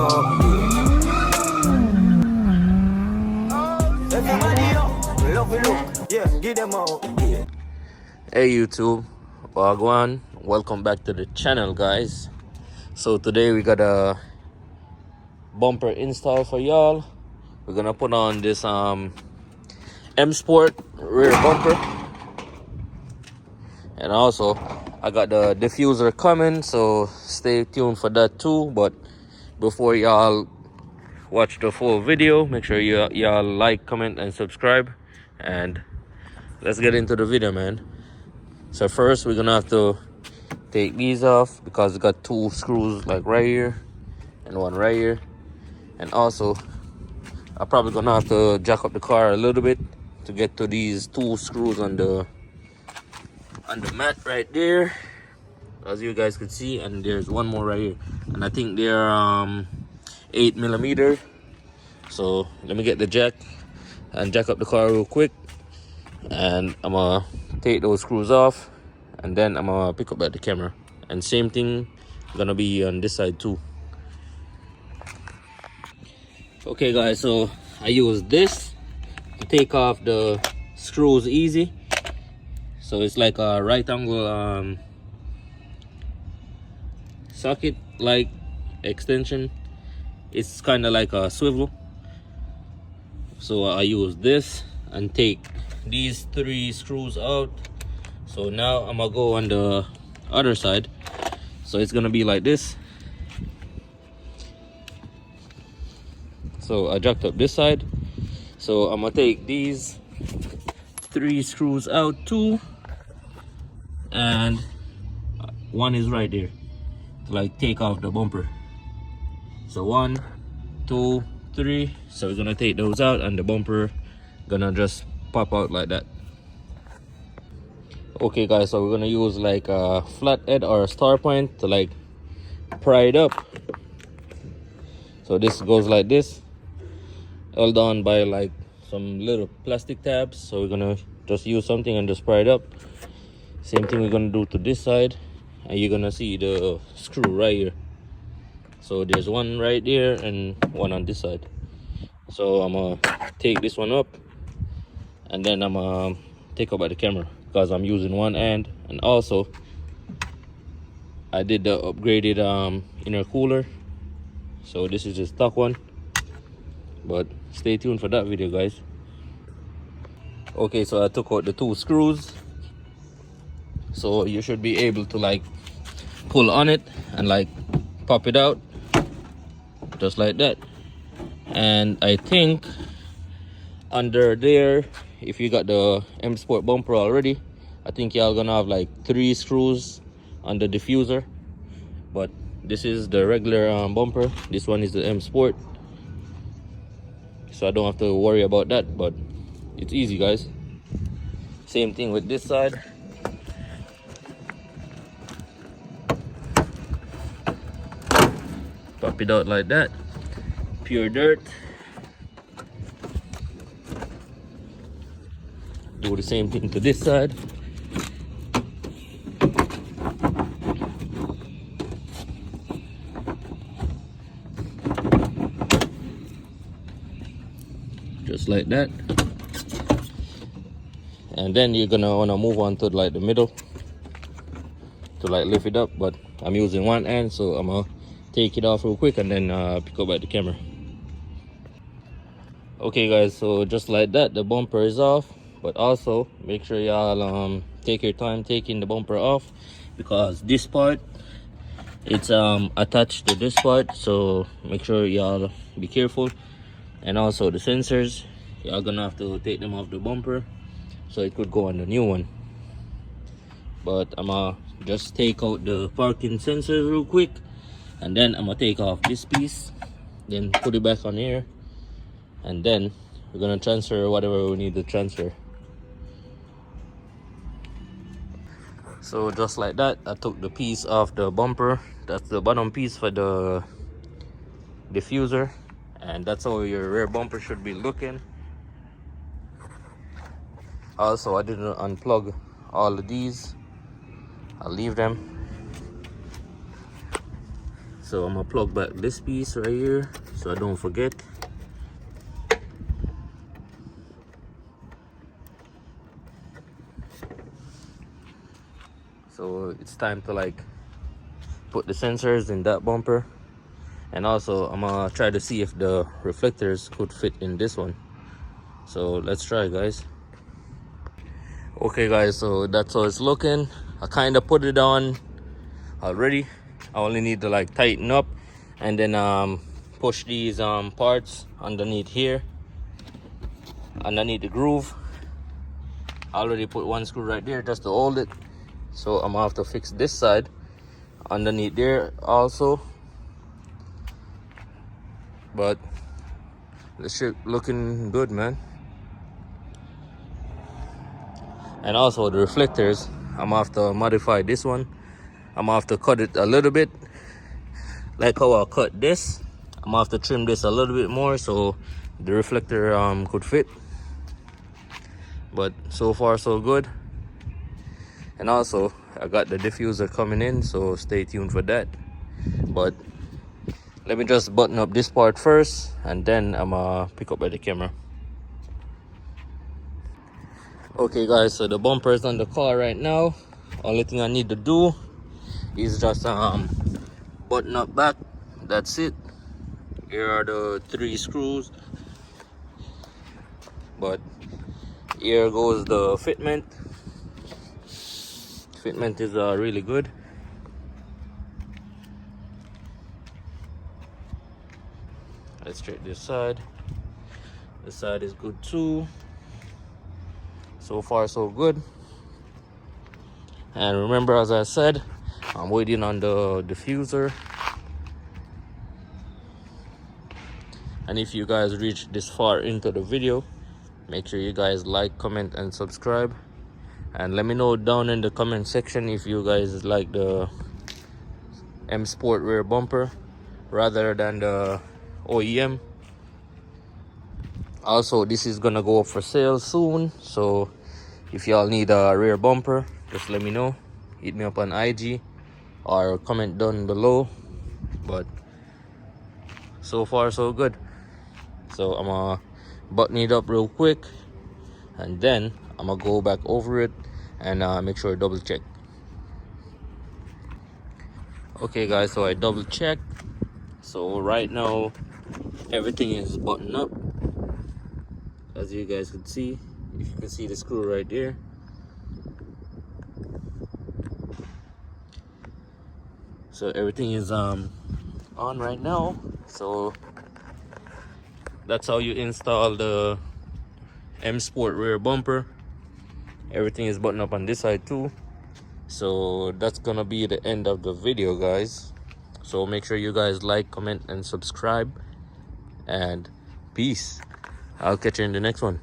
Hey YouTube, Wagwan, welcome back to the channel, guys. So today we got a bumper install for y'all. We're gonna put on this M Sport rear bumper, and also I got the diffuser coming, so stay tuned for that too. But before y'all watch the full video, make sure y'all like, comment, and subscribe, and let's get into the video, man. So first we're gonna have to take these off because we got two screws like right here and one right here, and also I'm probably gonna have to jack up the car a little bit to get to these two screws on the mat right there, as you guys could see, and there's one more right here, and I think they're 8mm. So let me get the jack and jack up the car real quick, and I'm gonna take those screws off, and then I'm gonna pick up at the camera. And same thing gonna be on this side too. Okay guys, so I use this to take off the screws easy. So it's like a right angle socket like extension. It's kind of like a swivel. So I use this and take these three screws out. So now I'm gonna go on the other side. So it's gonna be like this. So I jacked up this side. So I'm gonna take these three screws out too, and one is right there to like take off the bumper. So 1, 2, 3. So we're gonna take those out, and the bumper gonna just pop out like that. Okay guys, so we're gonna use like a flathead or a star point to like pry it up. So this goes like this, held on by like some little plastic tabs. So we're gonna just use something and just pry it up. Same thing we're gonna do to this side, and you're gonna see the screw right here. So there's one right there and one on this side. So I'm gonna take this one up, and then I'm gonna take up by the camera because I'm using one hand. And also I did the upgraded intercooler. So this is just stock one, but stay tuned for that video, guys. Okay, so I took out the two screws, so you should be able to like pull on it and like pop it out just like that. And I think under there, if you got the M Sport bumper already, I think y'all gonna have like 3 screws on the diffuser. But this is the regular bumper. This one is the M Sport, so I don't have to worry about that. But it's easy, guys. Same thing with this side. Pop it out like that. Pure dirt. Do the same thing to this side. Just like that. And then you're gonna wanna move on to like the middle to like lift it up, but I'm using one hand, so I'm gonna take it off real quick and then pick up at the camera. Okay guys, so just like that, the bumper is off. But also make sure y'all take your time taking the bumper off, because this part, it's attached to this part. So make sure y'all be careful. And also the sensors, y'all gonna have to take them off the bumper, so it could go on the new one. But I'm gonna just take out the parking sensors real quick, and then I'm gonna take off this piece, then put it back on here, and then we're gonna transfer whatever we need to transfer. So just like that, I took the piece off the bumper. That's the bottom piece for the diffuser, and that's how your rear bumper should be looking. Also, I didn't unplug all of these. I'll leave them. So I'm gonna plug back this piece right here so I don't forget. So it's time to like put the sensors in that bumper, and also I'm gonna try to see if the reflectors could fit in this one. So let's try, guys. Okay guys, so that's how it's looking. I kind of put it on already. I only need to like tighten up and then push these parts underneath here, underneath the groove. I already put one screw right there just to hold it. So I'm gonna have to fix this side underneath there also. But this shit looking good, man. And also the reflectors, I'm gonna have to modify this one. I'm gonna have to cut it a little bit, like how I cut this. I'm gonna have to trim this a little bit more so the reflector could fit. But so far so good. And also I got the diffuser coming in, so stay tuned for that. But let me just button up this part first, and then I'm gonna pick up by the camera. Okay guys, so the bumper is on the car right now. Only thing I need to do is just button up back. That's it. Here are the 3 screws. But here goes the fitment. Fitment is really good. Let's check this side. This side is good too. So far so good. And remember, as I said, I'm waiting on the diffuser. And if you guys reach this far into the video, make sure you guys like, comment and subscribe. And let me know down in the comment section if you guys like the M Sport rear bumper rather than the OEM. Also, this is gonna go up for sale soon, so if y'all need a rear bumper, just let me know. Hit me up on IG or comment down below. But so far so good. So I'm gonna button it up real quick, and then I'm gonna go back over it and make sure I double check. Okay guys, so I double checked. So right now everything is buttoned up, as you guys can see. If you can see the screw right there. So everything is on right now. So that's how you install the M Sport rear bumper. Everything is buttoned up on this side too. So that's gonna be the end of the video, guys. So make sure you guys like, comment and subscribe, and peace. I'll catch you in the next one.